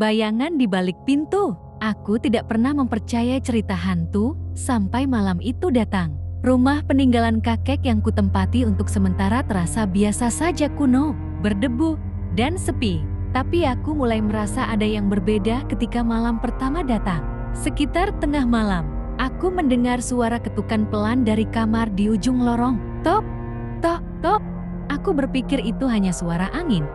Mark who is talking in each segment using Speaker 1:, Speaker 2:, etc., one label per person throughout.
Speaker 1: bayangan di balik pintu. Aku tidak pernah mempercayai cerita hantu sampai malam itu datang. Rumah peninggalan kakek yang kutempati untuk sementara terasa biasa saja, kuno, berdebu, dan sepi. Tapi aku mulai merasa ada yang berbeda ketika malam pertama datang. Sekitar tengah malam, aku mendengar suara ketukan pelan dari kamar di ujung lorong. Tok, tok, tok. Aku berpikir itu hanya suara angin.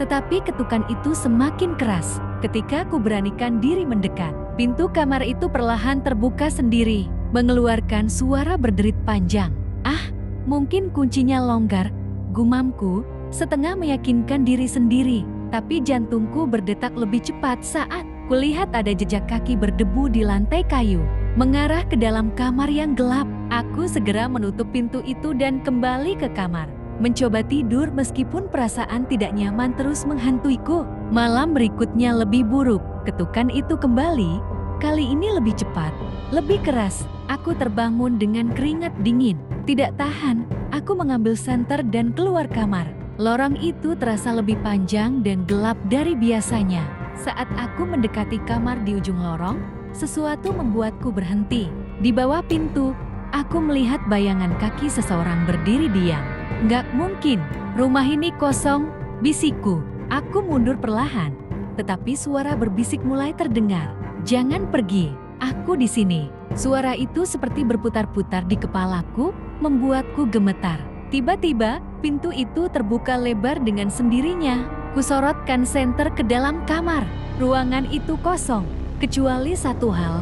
Speaker 1: Tetapi ketukan itu semakin keras. Ketika aku beranikan diri mendekat, pintu kamar itu perlahan terbuka sendiri, mengeluarkan suara berderit panjang. Ah, mungkin kuncinya longgar, gumamku, setengah meyakinkan diri sendiri. Tapi jantungku berdetak lebih cepat saat kulihat ada jejak kaki berdebu di lantai kayu, mengarah ke dalam kamar yang gelap. Aku segera menutup pintu itu dan kembali ke kamar, mencoba tidur meskipun perasaan tidak nyaman terus menghantuiku. Malam berikutnya lebih buruk. Ketukan itu kembali, kali ini lebih cepat, lebih keras. Aku terbangun dengan keringat dingin. Tidak tahan, aku mengambil senter dan keluar kamar. Lorong itu terasa lebih panjang dan gelap dari biasanya. Saat aku mendekati kamar di ujung lorong, sesuatu membuatku berhenti. Di bawah pintu, aku melihat bayangan kaki seseorang berdiri diam. Nggak mungkin, rumah ini kosong, bisikku. Aku mundur perlahan, tetapi suara berbisik mulai terdengar. Jangan pergi, aku di sini. Suara itu seperti berputar-putar di kepalaku, membuatku gemetar. Tiba-tiba, pintu itu terbuka lebar dengan sendirinya. Kusorotkan senter ke dalam kamar. Ruangan itu kosong, kecuali satu hal.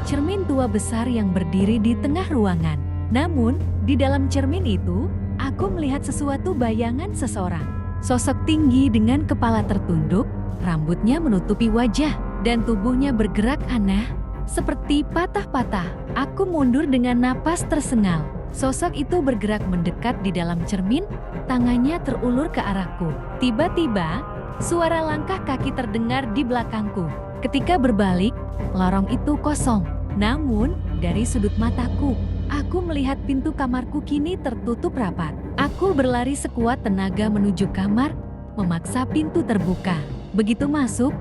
Speaker 1: Cermin tua besar yang berdiri di tengah ruangan. Namun, di dalam cermin itu, aku melihat sesuatu bayangan seseorang. Sosok tinggi dengan kepala tertunduk, rambutnya menutupi wajah, dan tubuhnya bergerak aneh, seperti patah-patah. Aku mundur dengan napas tersengal. Sosok itu bergerak mendekat di dalam cermin, tangannya terulur ke arahku. Tiba-tiba, suara langkah kaki terdengar di belakangku. Ketika berbalik, lorong itu kosong. Namun, dari sudut mataku, aku melihat pintu kamarku kini tertutup rapat. Aku berlari sekuat tenaga menuju kamar, memaksa pintu terbuka. Begitu masuk,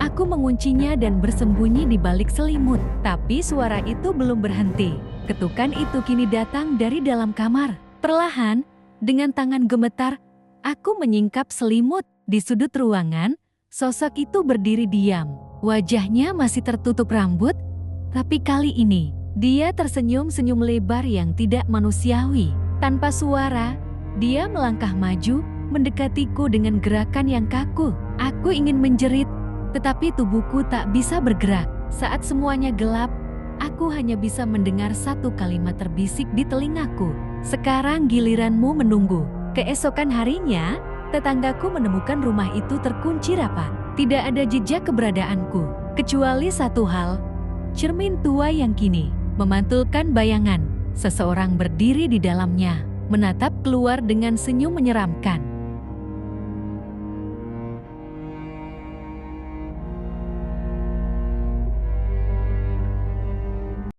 Speaker 1: aku menguncinya dan bersembunyi di balik selimut. Tapi suara itu belum berhenti. Ketukan itu kini datang dari dalam kamar. Perlahan, dengan tangan gemetar, aku menyingkap selimut. Di sudut ruangan, sosok itu berdiri diam. Wajahnya masih tertutup rambut, tapi kali ini, dia tersenyum senyum lebar yang tidak manusiawi. Tanpa suara, dia melangkah maju, mendekatiku dengan gerakan yang kaku. Aku ingin menjerit, tetapi tubuhku tak bisa bergerak. Saat semuanya gelap, aku hanya bisa mendengar satu kalimat terbisik di telingaku. Sekarang giliranmu menunggu. Keesokan harinya, tetanggaku menemukan rumah itu terkunci rapat. Tidak ada jejak keberadaanku, kecuali satu hal, cermin tua yang kini memantulkan bayangan. Seseorang berdiri di dalamnya, menatap keluar dengan senyum menyeramkan.